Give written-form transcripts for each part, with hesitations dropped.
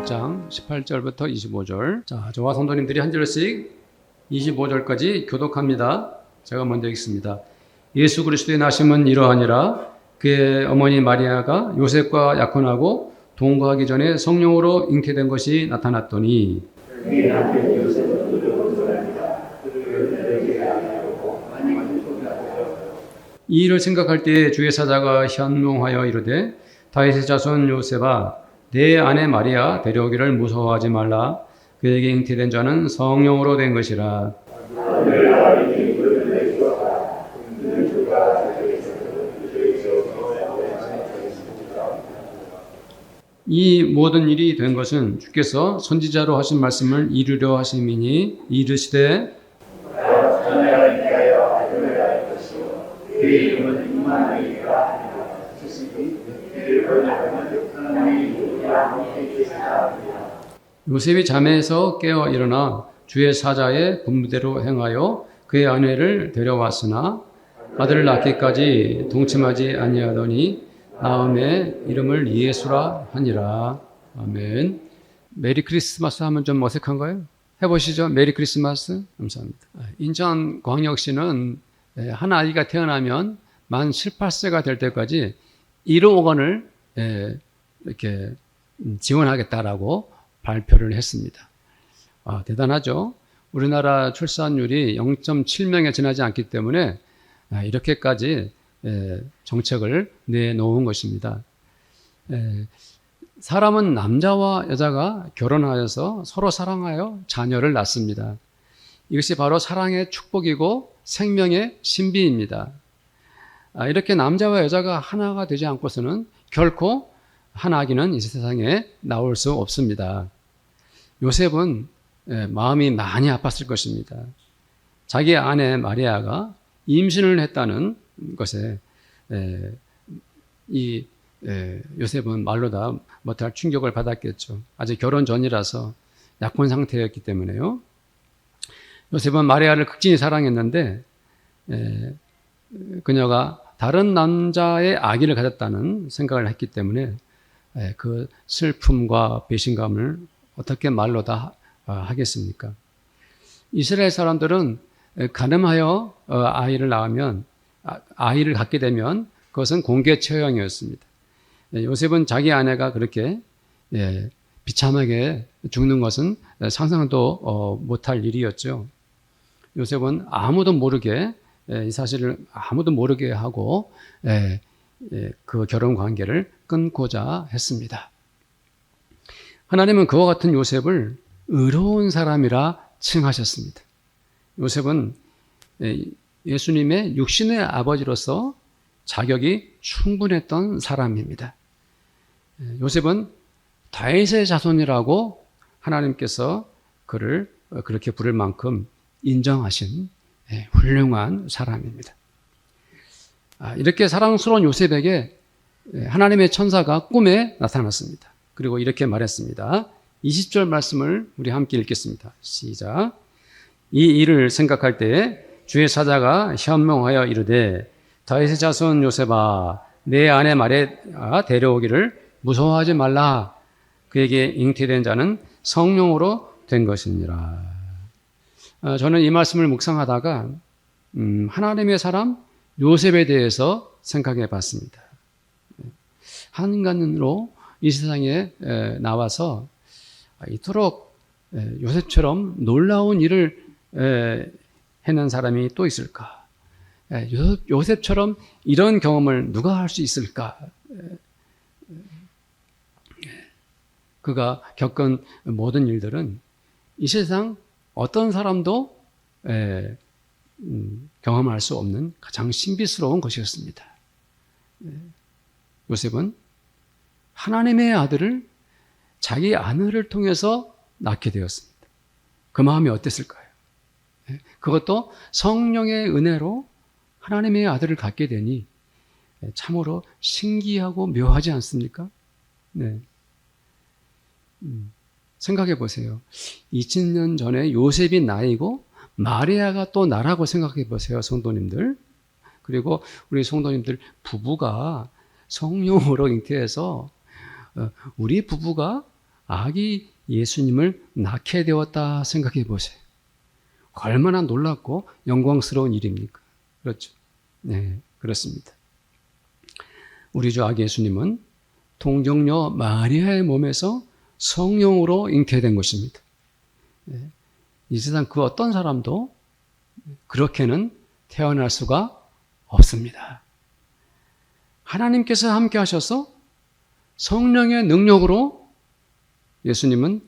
6장 18절부터 25절. 자, 저와 성도님들이 한 절씩 25절까지 교독합니다. 제가 먼저 읽습니다. 예수 그리스도의 나심은 이러하니라. 그의 어머니 마리아가 요셉과 약혼하고 동거하기 전에 성령으로 잉태된 것이 나타났더니 이 일을 생각할 때에 주의 사자가 현몽하여 이르되 다윗의 자손 요셉아 내 아내 마리아 데려오기를 무서워하지 말라. 그에게 잉태된 자는 성령으로 된 것이라. 이 모든 일이 된 것은 주께서 선지자로 하신 말씀을 이루려 하심이니 이르시되 요셉이 잠에서 깨어 일어나 주의 사자의 분부대로 행하여 그의 아내를 데려왔으나 아들을 낳기까지 동침하지 아니하더니 다음에 이름을 예수라 하니라. 아멘. 메리 크리스마스 하면 좀 어색한가요? 해보시죠. 메리 크리스마스. 감사합니다. 인천광역시는 한 아이가 태어나면 만 7, 8세가 될 때까지 1억 원을 이렇게 지원하겠다라고 발표를 했습니다. 대단하죠. 우리나라 출산율이 0.7명에 지나지 않기 때문에 이렇게까지 정책을 내놓은 것입니다. 사람은 남자와 여자가 결혼하여서 서로 사랑하여 자녀를 낳습니다. 이것이 바로 사랑의 축복이고 생명의 신비입니다. 이렇게 남자와 여자가 하나가 되지 않고서는 결코 한 아기는 이 세상에 나올 수 없습니다. 요셉은 마음이 많이 아팠을 것입니다. 자기 아내 마리아가 임신을 했다는 것에 요셉은 말로 다 못할 충격을 받았겠죠. 아직 결혼 전이라서 약혼 상태였기 때문에요. 요셉은 마리아를 극진히 사랑했는데 그녀가 다른 남자의 아기를 가졌다는 생각을 했기 때문에 그 슬픔과 배신감을 어떻게 말로 다 하겠습니까? 이스라엘 사람들은 가늠하여 아이를 낳으면 아이를 갖게 되면 그것은 공개 처형이었습니다. 요셉은 자기 아내가 그렇게 비참하게 죽는 것은 상상도 못할 일이었죠. 요셉은 아무도 모르게 이 사실을 아무도 모르게 하고 그 결혼 관계를 끊고자 했습니다. 하나님은 그와 같은 요셉을 의로운 사람이라 칭하셨습니다. 요셉은 예수님의 육신의 아버지로서 자격이 충분했던 사람입니다. 요셉은 다윗의 자손이라고 하나님께서 그를 그렇게 부를 만큼 인정하신 훌륭한 사람입니다. 이렇게 사랑스러운 요셉에게 하나님의 천사가 꿈에 나타났습니다. 그리고 이렇게 말했습니다. 20절 말씀을 우리 함께 읽겠습니다. 시작. 이 일을 생각할 때에 주의 사자가 현몽하여 이르되 다윗의 자손 요셉아 내 아내 마리아 데려오기를 무서워하지 말라. 그에게 잉태된 자는 성령으로 된 것이니라. 저는 이 말씀을 묵상하다가 하나님의 사람 요셉에 대해서 생각해 봤습니다. 한 인간으로 이 세상에 나와서 이토록 요셉처럼 놀라운 일을 해낸 사람이 또 있을까? 요셉처럼 이런 경험을 누가 할 수 있을까? 그가 겪은 모든 일들은 이 세상 어떤 사람도 경험할 수 없는 가장 신비스러운 것이었습니다. 요셉은 하나님의 아들을 자기 아내를 통해서 낳게 되었습니다. 그 마음이 어땠을까요? 그것도 성령의 은혜로 하나님의 아들을 갖게 되니 참으로 신기하고 묘하지 않습니까? 네. 생각해 보세요. 2000년 전에 요셉이 나이고 마리아가 또 나라고 생각해 보세요, 성도님들. 그리고 우리 성도님들 부부가 성령으로 잉태해서 우리 부부가 아기 예수님을 낳게 되었다 생각해 보세요. 얼마나 놀랍고 영광스러운 일입니까? 그렇죠. 네, 그렇습니다. 우리 주 아기 예수님은 동정녀 마리아의 몸에서 성령으로 잉태된 것입니다. 네, 이 세상 그 어떤 사람도 그렇게는 태어날 수가 없습니다. 하나님께서 함께 하셔서 성령의 능력으로 예수님은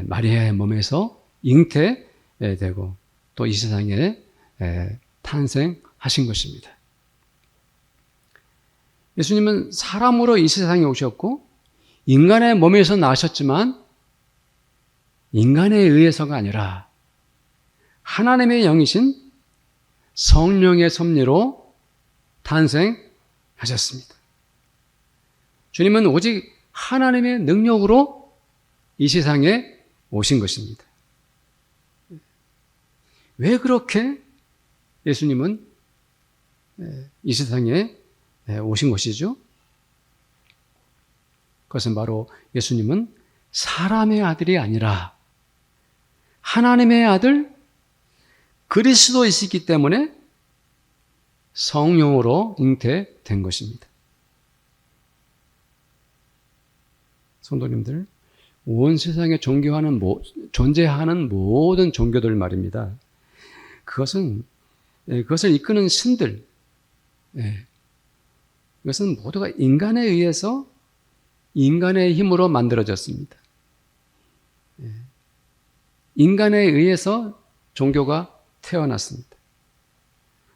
마리아의 몸에서 잉태되고 또 이 세상에 탄생하신 것입니다. 예수님은 사람으로 이 세상에 오셨고 인간의 몸에서 나셨지만 인간에 의해서가 아니라 하나님의 영이신 성령의 섭리로 탄생하셨습니다. 주님은 오직 하나님의 능력으로 이 세상에 오신 것입니다. 왜 그렇게 예수님은 이 세상에 오신 것이죠? 그것은 바로 예수님은 사람의 아들이 아니라 하나님의 아들 그리스도이시기 때문에 성령으로 잉태된 것입니다. 성도님들, 온 세상에 존재하는 모든 종교들 말입니다. 그것을 이끄는 신들, 이것은 모두가 인간에 의해서 인간의 힘으로 만들어졌습니다. 인간에 의해서 종교가 태어났습니다.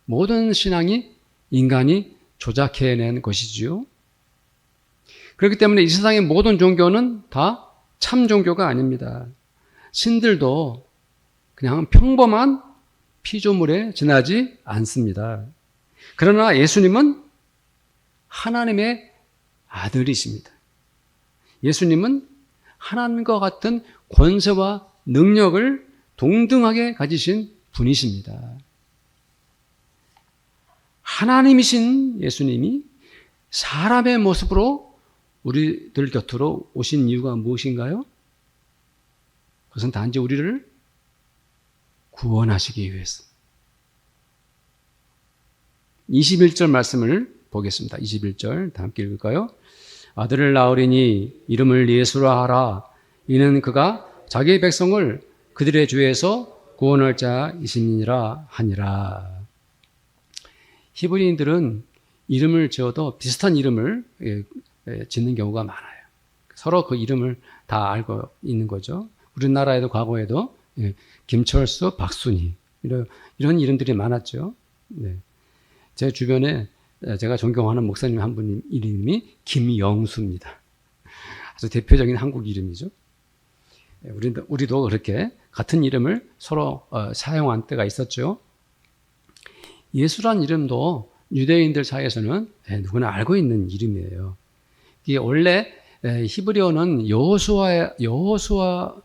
모든 신앙이 인간이 조작해낸 것이지요. 그렇기 때문에 이 세상의 모든 종교는 다 참 종교가 아닙니다. 신들도 그냥 평범한 피조물에 지나지 않습니다. 그러나 예수님은 하나님의 아들이십니다. 예수님은 하나님과 같은 권세와 능력을 동등하게 가지신 분이십니다. 하나님이신 예수님이 사람의 모습으로 우리들 곁으로 오신 이유가 무엇인가요? 그것은 단지 우리를 구원하시기 위해서. 21절 말씀을 보겠습니다. 21절 다 함께 읽을까요? 아들을 낳으리니 이름을 예수라 하라. 이는 그가 자기의 백성을 그들의 죄에서 구원할 자이시니라 하니라. 히브리인들은 이름을 지어도 비슷한 이름을 짓는 경우가 많아요. 서로 그 이름을 다 알고 있는 거죠. 우리나라에도 과거에도 김철수, 박순희 이런 이름들이 많았죠. 제 주변에 제가 존경하는 목사님 한 분 이름이 김영수입니다. 아주 대표적인 한국 이름이죠. 우리도 그렇게 같은 이름을 서로 사용한 때가 있었죠. 예수란 이름도 유대인들 사이에서는 누구나 알고 있는 이름이에요. 이게 원래 히브리어는 여호수아라는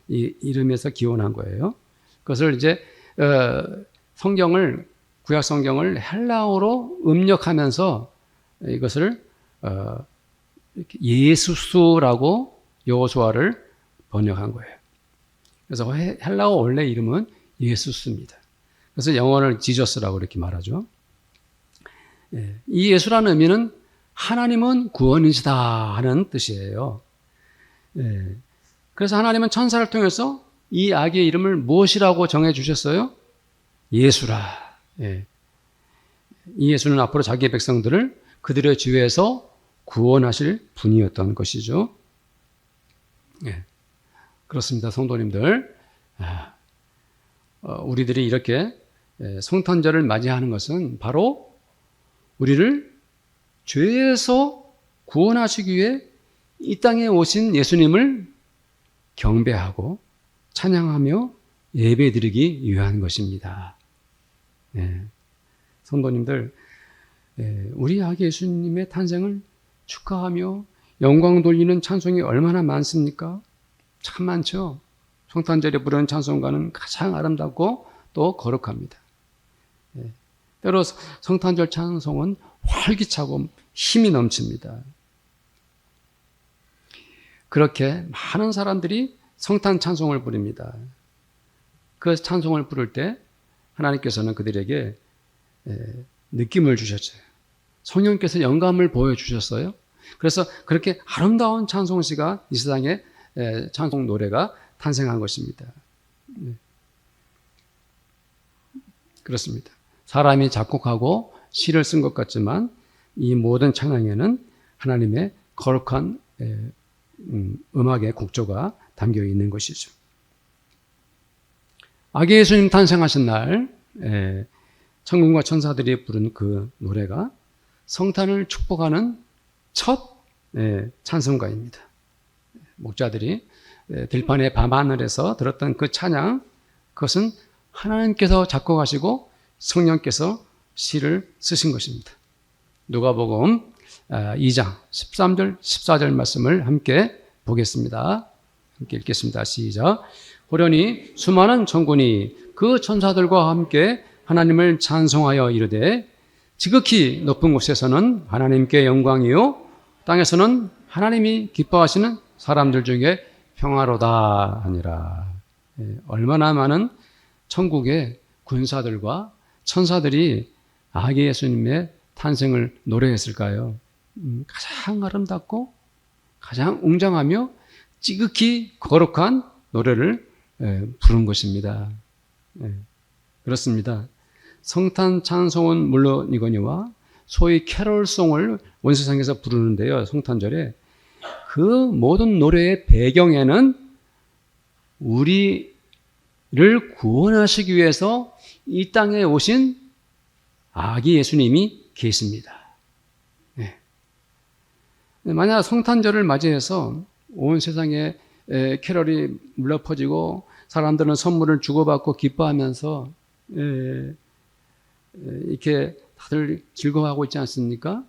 이름에서 기원한 거예요. 그것을 이제 구약 성경을 헬라어로 음력하면서 이것을 예수스라고 여호수아를 번역한 거예요. 그래서 헬라어 원래 이름은 예수스입니다. 그래서 영어를 지저스라고 이렇게 말하죠. 이 예수라는 의미는 하나님은 구원이시다 하는 뜻이에요. 그래서 하나님은 천사를 통해서 이 아기의 이름을 무엇이라고 정해 주셨어요? 예수라. 이 예수는 앞으로 자기의 백성들을 그들의 죄에서 구원하실 분이었던 것이죠. 그렇습니다. 성도님들. 우리들이 이렇게 성탄절을 맞이하는 것은 바로 우리를 죄에서 구원하시기 위해 이 땅에 오신 예수님을 경배하고 찬양하며 예배드리기 위한 것입니다. 성도님들, 우리 아기 예수님의 탄생을 축하하며 영광 돌리는 찬송이 얼마나 많습니까? 참 많죠. 성탄절에 부르는 찬송가는 가장 아름답고 또 거룩합니다. 때로 성탄절 찬송은 활기차고 힘이 넘칩니다. 그렇게 많은 사람들이 성탄 찬송을 부릅니다. 그 찬송을 부를 때 하나님께서는 그들에게 느낌을 주셨어요. 성령께서 영감을 보여주셨어요. 그래서 그렇게 아름다운 찬송시가 이 세상에 찬송 노래가 탄생한 것입니다. 그렇습니다. 사람이 작곡하고 시를 쓴 것 같지만 이 모든 찬양에는 하나님의 거룩한 음악의 곡조가 담겨 있는 것이죠. 아기 예수님 탄생하신 날 천군과 천사들이 부른 그 노래가 성탄을 축복하는 첫 찬송가입니다. 목자들이 들판의 밤하늘에서 들었던 그 찬양, 그것은 하나님께서 작곡하시고 성령께서 시를 쓰신 것입니다. 누가복음 2장 13절 14절 말씀을 함께 보겠습니다. 함께 읽겠습니다. 시작. 호련히 수많은 천군이 그 천사들과 함께 하나님을 찬송하여 이르되 지극히 높은 곳에서는 하나님께 영광이요 땅에서는 하나님이 기뻐하시는 사람들 중에 평화로다 하니라. 얼마나 많은 천국의 군사들과 천사들이 아기 예수님의 탄생을 노래했을까요? 가장 아름답고 가장 웅장하며 지극히 거룩한 노래를 부른 것입니다. 그렇습니다. 성탄 찬송은 물론이거니와 소위 캐롤송을 원세상에서 부르는데요. 성탄절에 그 모든 노래의 배경에는 우리를 구원하시기 위해서 이 땅에 오신 아기 예수님이 계십니다. 만약 성탄절을 맞이해서 온 세상에 캐럴이 물러 퍼지고 사람들은 선물을 주고받고 기뻐하면서 이렇게 다들 즐거워하고 있지 않습니까?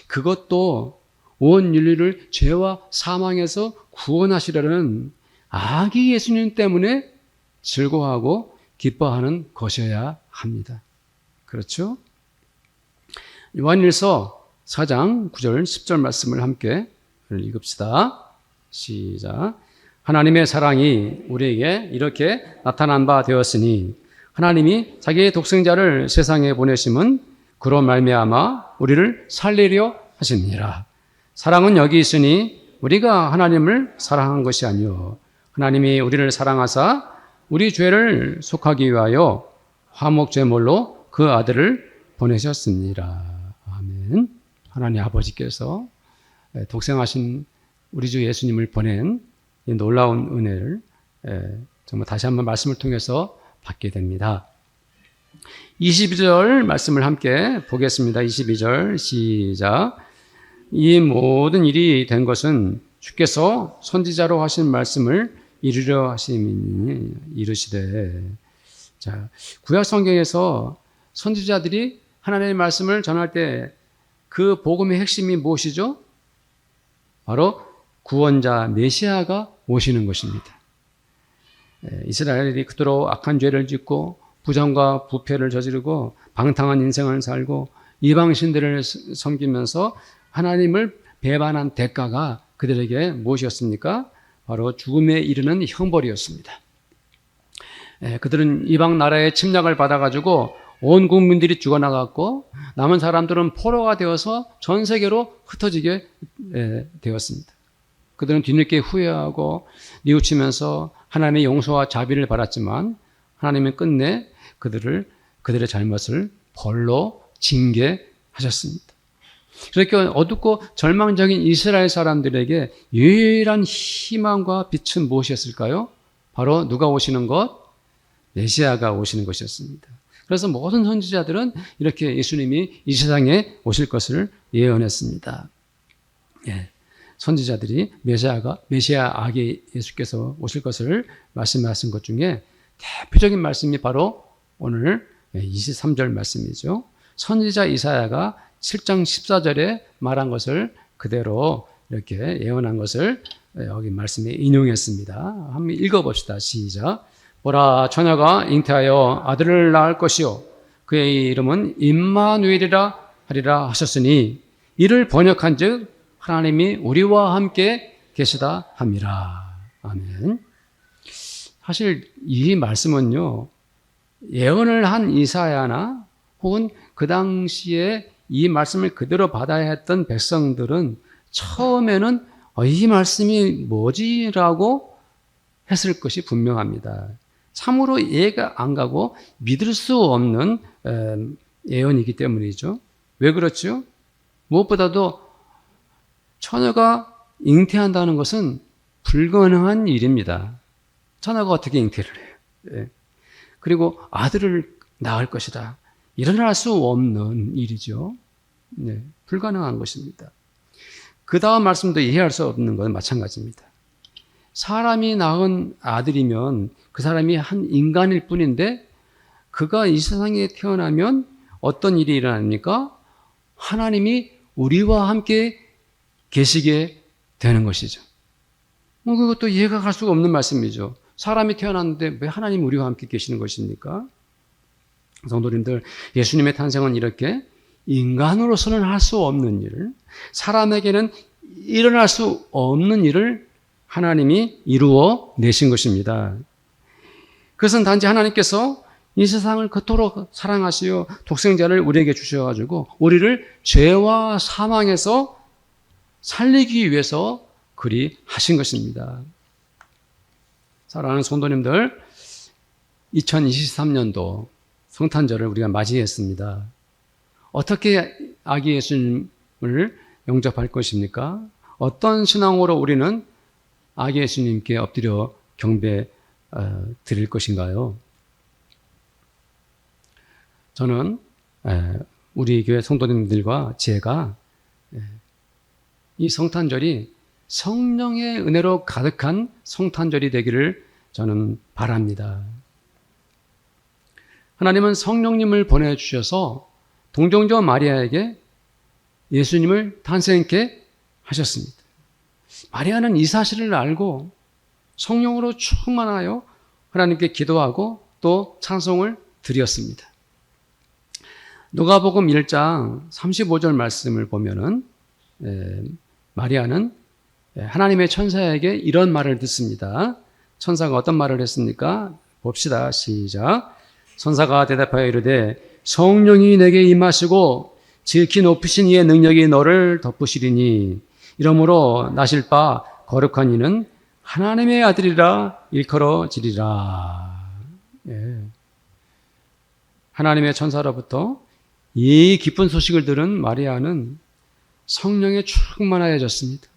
그것도 온 인류를 죄와 사망에서 구원하시려는 아기 예수님 때문에 즐거워하고 기뻐하는 것이어야 합니다. 그렇죠? 요한일서 4장 9절 10절 말씀을 함께 읽읍시다. 시작. 하나님의 사랑이 우리에게 이렇게 나타난 바 되었으니 하나님이 자기의 독생자를 세상에 보내심은 그로 말미암아 우리를 살리려 하시니라. 사랑은 여기 있으니 우리가 하나님을 사랑한 것이 아니요 하나님이 우리를 사랑하사 우리 죄를 속하기 위하여 화목제물로 그 아들을 보내셨습니다. 아멘. 하나님 아버지께서 독생하신 우리 주 예수님을 보낸 이 놀라운 은혜를 정말 다시 한번 말씀을 통해서 받게 됩니다. 22절 말씀을 함께 보겠습니다. 22절 시작. 이 모든 일이 된 것은 주께서 선지자로 하신 말씀을 이루려 하심이니 이르시되. 자, 구약 성경에서 선지자들이 하나님의 말씀을 전할 때 그 복음의 핵심이 무엇이죠? 바로 구원자 메시아가 오시는 것입니다. 이스라엘이 그토록 악한 죄를 짓고 부정과 부패를 저지르고 방탕한 인생을 살고 이방신들을 섬기면서 하나님을 배반한 대가가 그들에게 무엇이었습니까? 바로 죽음에 이르는 형벌이었습니다. 그들은 이방 나라의 침략을 받아가지고 온 국민들이 죽어나갔고 남은 사람들은 포로가 되어서 전 세계로 흩어지게 되었습니다. 그들은 뒤늦게 후회하고 뉘우치면서 하나님의 용서와 자비를 받았지만 하나님은 끝내 그들의 잘못을 벌로 징계하셨습니다. 그렇게 어둡고 절망적인 이스라엘 사람들에게 유일한 희망과 빛은 무엇이었을까요? 바로 누가 오시는 것? 메시아가 오시는 것이었습니다. 그래서 모든 선지자들은 이렇게 예수님이 이 세상에 오실 것을 예언했습니다. 선지자들이 메시아 아기 예수께서 오실 것을 말씀하신 것 중에 대표적인 말씀이 바로 오늘 23절 말씀이죠. 선지자 이사야가 7장 14절에 말한 것을 그대로 이렇게 예언한 것을 여기 말씀에 인용했습니다. 한번 읽어봅시다. 시작. 보라, 처녀가 잉태하여 아들을 낳을 것이요 그의 이름은 임마누엘이라 하리라 하셨으니 이를 번역한즉 하나님이 우리와 함께 계시다 함이라. 아멘. 사실 이 말씀은요, 예언을 한 이사야나 혹은 그 당시에 이 말씀을 그대로 받아야 했던 백성들은 처음에는 이 말씀이 뭐지라고 했을 것이 분명합니다. 참으로 이해가 안 가고 믿을 수 없는 예언이기 때문이죠. 왜 그렇죠? 무엇보다도 처녀가 잉태한다는 것은 불가능한 일입니다. 처녀가 어떻게 잉태를 해요? 그리고 아들을 낳을 것이다. 일어날 수 없는 일이죠. 불가능한 것입니다. 그 다음 말씀도 이해할 수 없는 건 마찬가지입니다. 사람이 낳은 아들이면 그 사람이 한 인간일 뿐인데 그가 이 세상에 태어나면 어떤 일이 일어납니까? 하나님이 우리와 함께 계시게 되는 것이죠. 그것도 이해가 갈 수가 없는 말씀이죠. 사람이 태어났는데 왜 하나님 우리와 함께 계시는 것입니까? 성도님들, 예수님의 탄생은 이렇게 인간으로서는 할 수 없는 일을, 사람에게는 일어날 수 없는 일을 하나님이 이루어 내신 것입니다. 그것은 단지 하나님께서 이 세상을 그토록 사랑하시어 독생자를 우리에게 주셔가지고 우리를 죄와 사망에서 살리기 위해서 그리 하신 것입니다. 사랑하는 성도님들, 2023년도 성탄절을 우리가 맞이했습니다. 어떻게 아기 예수님을 영접할 것입니까? 어떤 신앙으로 우리는 아기 예수님께 엎드려 경배 드릴 것인가요? 저는 우리 교회 성도님들과 제가 이 성탄절이 성령의 은혜로 가득한 성탄절이 되기를 저는 바랍니다. 하나님은 성령님을 보내주셔서 동정녀 마리아에게 예수님을 탄생케 하셨습니다. 마리아는 이 사실을 알고 성령으로 충만하여 하나님께 기도하고 또 찬송을 드렸습니다. 누가복음 1장 35절 말씀을 보면은 마리아는 하나님의 천사에게 이런 말을 듣습니다. 천사가 어떤 말을 했습니까? 봅시다. 시작. 천사가 대답하여 이르되 성령이 내게 임하시고 지극히 높으신 이의 능력이 너를 덮으시리니 이러므로 나실 바 거룩한 이는 하나님의 아들이라 일컬어지리라. 하나님의 천사로부터 이 기쁜 소식을 들은 마리아는 성령에 충만하여졌습니다.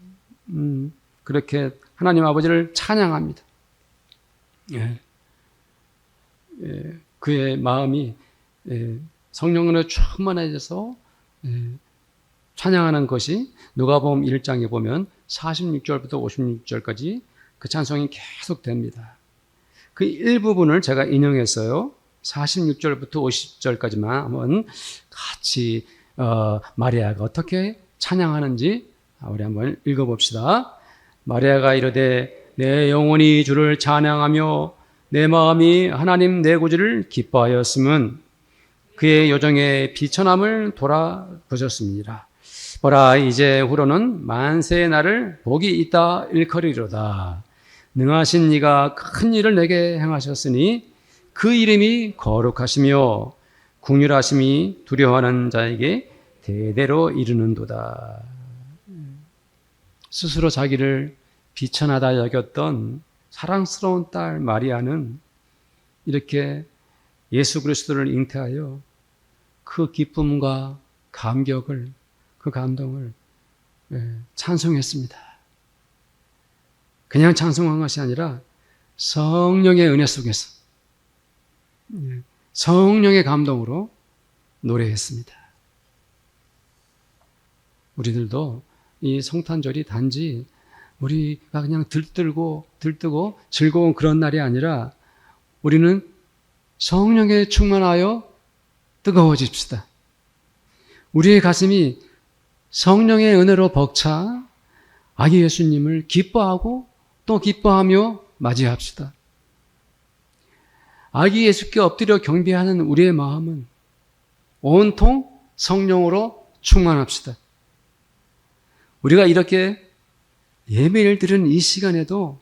그렇게 하나님 아버지를 찬양합니다. 그의 마음이 성령으로 충만해져서 찬양하는 것이 누가복음 1장에 보면 46절부터 56절까지 그 찬송이 계속됩니다. 그 일부분을 제가 인용했어요. 46절부터 50절까지만 한번 같이 마리아가 어떻게 찬양하는지 우리 한번 읽어봅시다. 마리아가 이르되 내 영혼이 주를 찬양하며 내 마음이 하나님 내 구주를 기뻐하였음은 그의 요정의 비천함을 돌아보셨습니다. 보라 이제 후로는 만세의 날을 복이 있다 일컬이로다. 능하신 이가 큰 일을 내게 행하셨으니 그 이름이 거룩하시며 궁휼하심이 두려워하는 자에게 대대로 이르는도다. 스스로 자기를 비천하다 여겼던 사랑스러운 딸 마리아는 이렇게 예수 그리스도를 잉태하여 그 기쁨과 감격을, 그 감동을 찬송했습니다. 그냥 찬송한 것이 아니라 성령의 은혜 속에서 성령의 감동으로 노래했습니다. 우리들도 이 성탄절이 단지 우리가 그냥 들뜨고 즐거운 그런 날이 아니라 우리는 성령에 충만하여 뜨거워집시다. 우리의 가슴이 성령의 은혜로 벅차 아기 예수님을 기뻐하고 또 기뻐하며 맞이합시다. 아기 예수께 엎드려 경배하는 우리의 마음은 온통 성령으로 충만합시다. 우리가 이렇게 예배를 드리는 이 시간에도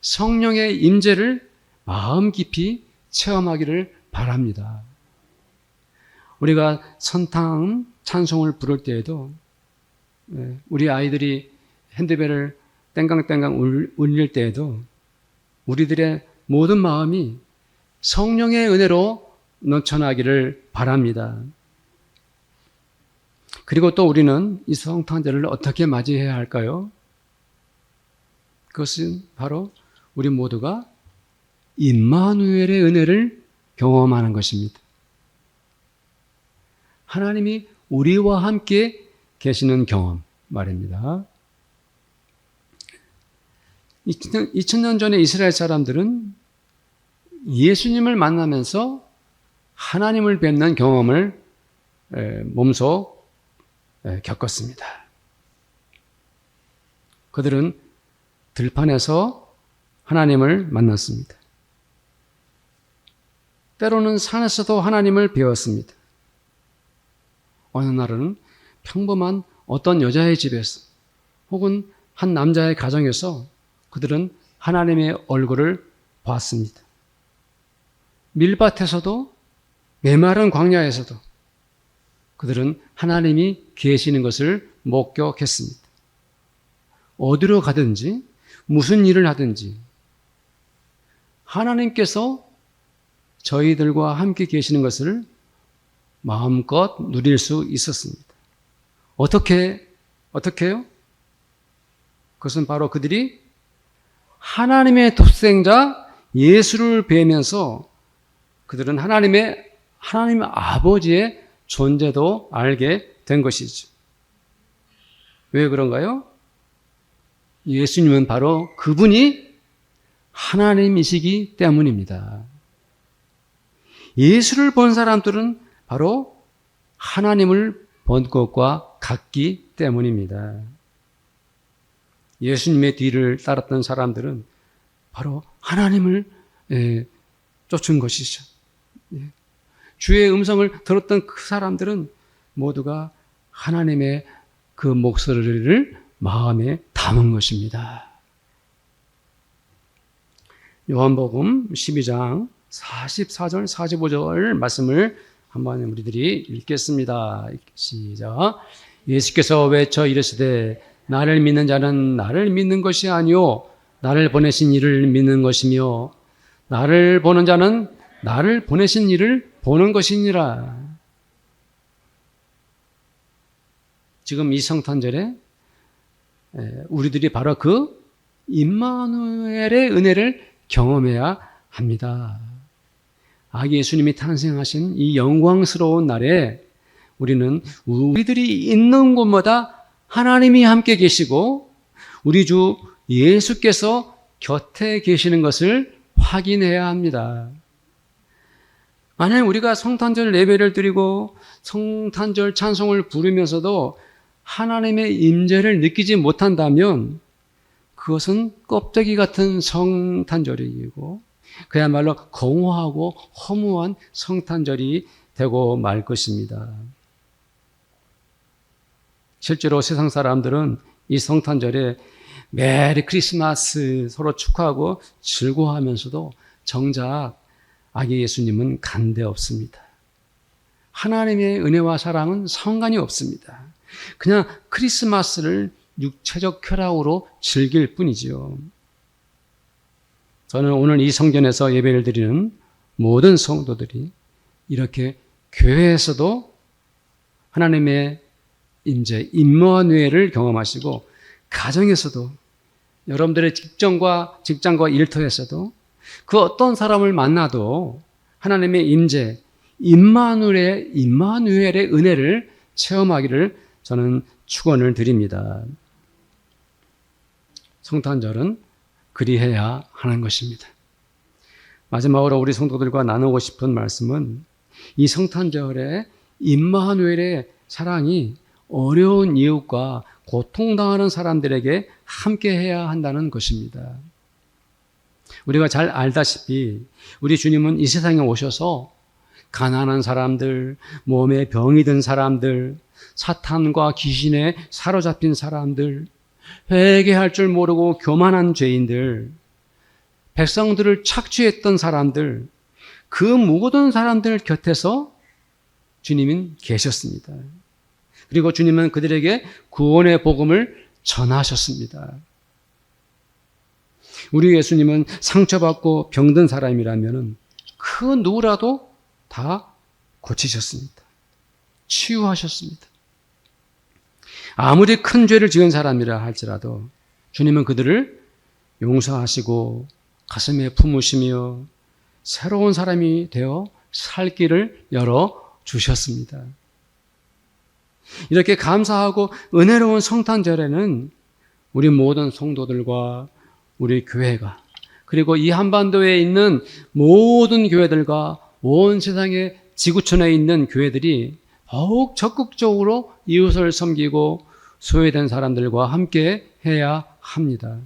성령의 임재를 마음 깊이 체험하기를 바랍니다. 우리가 선탕 찬송을 부를 때에도 우리 아이들이 핸드벨을 땡강땡강 울릴 때에도 우리들의 모든 마음이 성령의 은혜로 넘쳐나기를 바랍니다. 그리고 또 우리는 이 성탄절을 어떻게 맞이해야 할까요? 그것은 바로 우리 모두가 임마누엘의 은혜를 경험하는 것입니다. 하나님이 우리와 함께 계시는 경험 말입니다. 2000년 전에 이스라엘 사람들은 예수님을 만나면서 하나님을 뵙는 경험을 몸소 겪었습니다. 그들은 들판에서 하나님을 만났습니다. 때로는 산에서도 하나님을 배웠습니다. 어느 날은 평범한 어떤 여자의 집에서 혹은 한 남자의 가정에서 그들은 하나님의 얼굴을 봤습니다. 밀밭에서도 메마른 광야에서도 그들은 하나님이 계시는 것을 목격했습니다. 어디로 가든지 무슨 일을 하든지 하나님께서 저희들과 함께 계시는 것을 마음껏 누릴 수 있었습니다. 어떻게요? 그것은 바로 그들이 하나님의 독생자 예수를 뵈면서 그들은 하나님 아버지의 존재도 알게 된 것이죠. 왜 그런가요? 예수님은 바로 그분이 하나님이시기 때문입니다. 예수를 본 사람들은 바로 하나님을 본 것과 같기 때문입니다. 예수님의 뒤를 따랐던 사람들은 바로 하나님을 쫓은 것이죠. 주의 음성을 들었던 그 사람들은 모두가 하나님의 그 목소리를 마음에 담은 것입니다. 요한복음 12장 44절 45절 말씀을 한번 우리들이 읽겠습니다. 시작. 예수께서 외쳐 이르시되 나를 믿는 자는 나를 믿는 것이 아니요 나를 보내신 이를 믿는 것이며 나를 보는 자는 나를 보내신 이를 보는 것이니라. 지금 이 성탄절에 우리들이 바로 그 임마누엘의 은혜를 경험해야 합니다. 아기 예수님이 탄생하신 이 영광스러운 날에 우리는 우리들이 있는 곳마다 하나님이 함께 계시고 우리 주 예수께서 곁에 계시는 것을 확인해야 합니다. 만약 우리가 성탄절 예배를 드리고 성탄절 찬송을 부르면서도 하나님의 임재를 느끼지 못한다면 그것은 껍데기 같은 성탄절이고 그야말로 공허하고 허무한 성탄절이 되고 말 것입니다. 실제로 세상 사람들은 이 성탄절에 메리 크리스마스 서로 축하하고 즐거워하면서도 정작 아기 예수님은 간대 없습니다. 하나님의 은혜와 사랑은 상관이 없습니다. 그냥 크리스마스를 육체적 쾌락으로 즐길 뿐이지요. 저는 오늘 이 성전에서 예배를 드리는 모든 성도들이 이렇게 교회에서도 하나님의 임재, 임마누엘을 경험하시고 가정에서도 여러분들의 직장과 일터에서도 그 어떤 사람을 만나도 하나님의 임재, 임마누엘의 은혜를 체험하기를 저는 축원을 드립니다. 성탄절은 그리해야 하는 것입니다. 마지막으로 우리 성도들과 나누고 싶은 말씀은 이 성탄절에 임마누엘의 사랑이 어려운 이웃과 고통당하는 사람들에게 함께해야 한다는 것입니다. 우리가 잘 알다시피 우리 주님은 이 세상에 오셔서 가난한 사람들, 몸에 병이 든 사람들, 사탄과 귀신에 사로잡힌 사람들, 회개할 줄 모르고 교만한 죄인들, 백성들을 착취했던 사람들, 그 모든 사람들 곁에서 주님은 계셨습니다. 그리고 주님은 그들에게 구원의 복음을 전하셨습니다. 우리 예수님은 상처받고 병든 사람이라면 그 누구라도 다 고치셨습니다. 치유하셨습니다. 아무리 큰 죄를 지은 사람이라 할지라도 주님은 그들을 용서하시고 가슴에 품으시며 새로운 사람이 되어 살 길을 열어주셨습니다. 이렇게 감사하고 은혜로운 성탄절에는 우리 모든 성도들과 우리 교회가, 그리고 이 한반도에 있는 모든 교회들과 온 세상의 지구촌에 있는 교회들이 더욱 적극적으로 이웃을 섬기고 소외된 사람들과 함께 해야 합니다.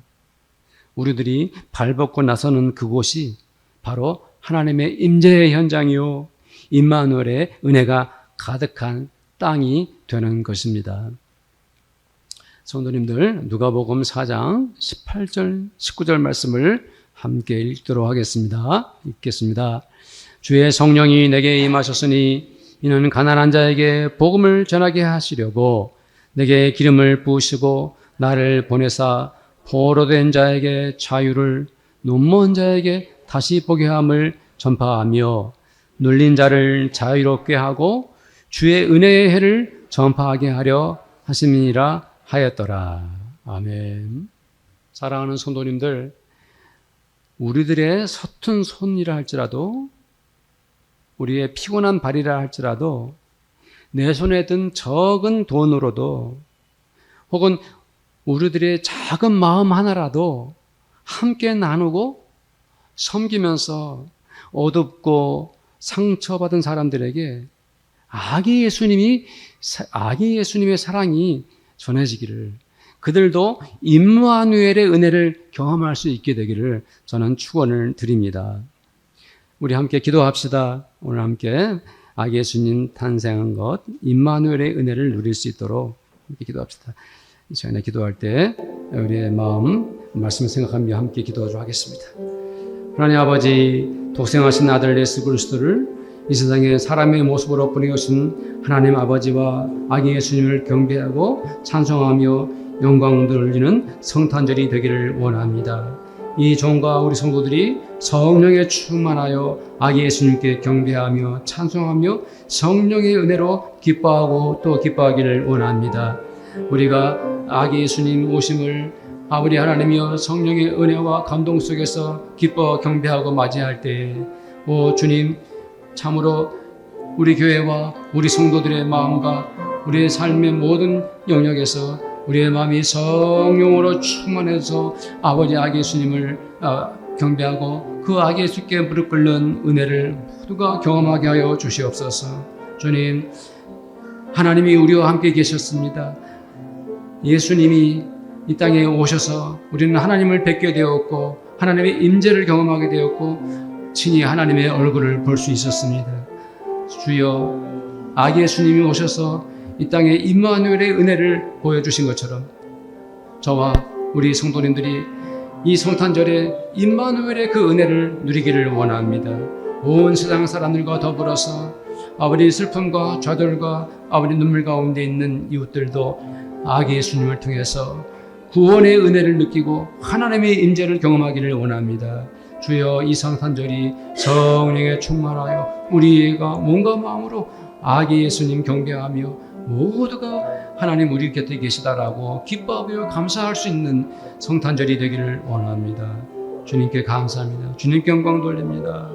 우리들이 발벗고 나서는 그곳이 바로 하나님의 임재의 현장이요, 임마누엘의 은혜가 가득한 땅이 되는 것입니다. 성도님들, 누가복음 4장 18절, 19절 말씀을 함께 읽도록 하겠습니다. 읽겠습니다. 주의 성령이 내게 임하셨으니 이는 가난한 자에게 복음을 전하게 하시려고 내게 기름을 부으시고 나를 보내사 포로된 자에게 자유를, 눈먼 자에게 다시 보게 함을 전파하며 눌린 자를 자유롭게 하고 주의 은혜의 해를 전파하게 하려 하심이니라 하였더라. 아멘. 사랑하는 성도님들, 우리들의 서툰 손이라 할지라도, 우리의 피곤한 발이라 할지라도, 내 손에 든 적은 돈으로도, 혹은 우리들의 작은 마음 하나라도 함께 나누고 섬기면서 어둡고 상처받은 사람들에게 아기 예수님의 사랑이 전해지기를, 그들도 임마누엘의 은혜를 경험할 수 있게 되기를 저는 축원을 드립니다. 우리 함께 기도합시다. 오늘 함께 아기 예수님 탄생한 것, 임마누엘의 은혜를 누릴 수 있도록 함께 기도합시다. 이 시간에 기도할 때 우리의 마음, 말씀을 생각하며 함께 기도하도록 하겠습니다. 하나님 아버지, 독생하신 아들 예수 그리스도를 이 세상에 사람의 모습으로 보내오신 하나님 아버지와 아기 예수님을 경배하고 찬송하며 영광 돌리는 성탄절이 되기를 원합니다. 이 종과 우리 성도들이 성령에 충만하여 아기 예수님께 경배하며 찬송하며 성령의 은혜로 기뻐하고 또 기뻐하기를 원합니다. 우리가 아기 예수님 오심을 아버지 하나님이여 성령의 은혜와 감동 속에서 기뻐 경배하고 맞이할 때에, 오 주님, 참으로 우리 교회와 우리 성도들의 마음과 우리의 삶의 모든 영역에서 우리의 마음이 성령으로 충만해서 아버지 아기 예수님을 경배하고 그 아기 예수께 무릎 꿇는 은혜를 모두가 경험하게 하여 주시옵소서. 주님, 하나님이 우리와 함께 계셨습니다. 예수님이 이 땅에 오셔서 우리는 하나님을 뵙게 되었고 하나님의 임재를 경험하게 되었고 친히 하나님의 얼굴을 볼 수 있었습니다. 주여, 아기 예수님이 오셔서 이 땅에 임마누엘의 은혜를 보여주신 것처럼 저와 우리 성도님들이 이 성탄절에 임마누엘의 그 은혜를 누리기를 원합니다. 온 세상 사람들과 더불어서 아버지 슬픔과 좌절과 아버지 눈물 가운데 있는 이웃들도 아기 예수님을 통해서 구원의 은혜를 느끼고 하나님의 임재를 경험하기를 원합니다. 주여, 이 성탄절이 성령에 충만하여 우리가 몸과 마음으로 아기 예수님 경배하며 모두가 하나님 우리 곁에 계시다라고 기뻐하며 감사할 수 있는 성탄절이 되기를 원합니다. 주님께 감사합니다. 주님께 영광 돌립니다.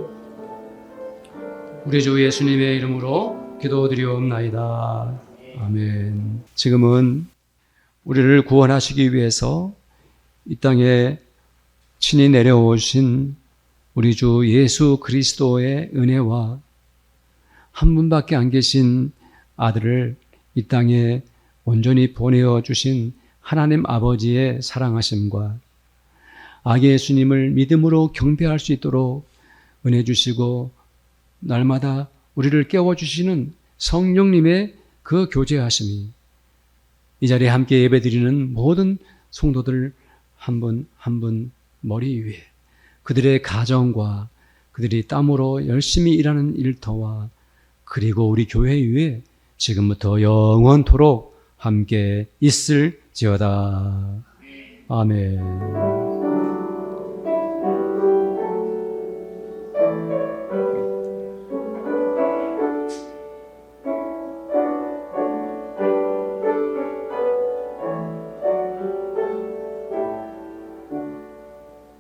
우리 주 예수님의 이름으로 기도드리옵나이다. 아멘. 지금은 우리를 구원하시기 위해서 이 땅에 친히 내려오신 우리 주 예수 그리스도의 은혜와 한 분밖에 안 계신 아들을 이 땅에 온전히 보내어 주신 하나님 아버지의 사랑하심과 아기 예수님을 믿음으로 경배할 수 있도록 은혜 주시고 날마다 우리를 깨워주시는 성령님의 그 교제하심이 이 자리에 함께 예배드리는 모든 성도들 한 분 한 분 머리 위에 그들의 가정과 그들이 땀으로 열심히 일하는 일터와 그리고 우리 교회 위에 지금부터 영원토록 함께 있을지어다. 아멘.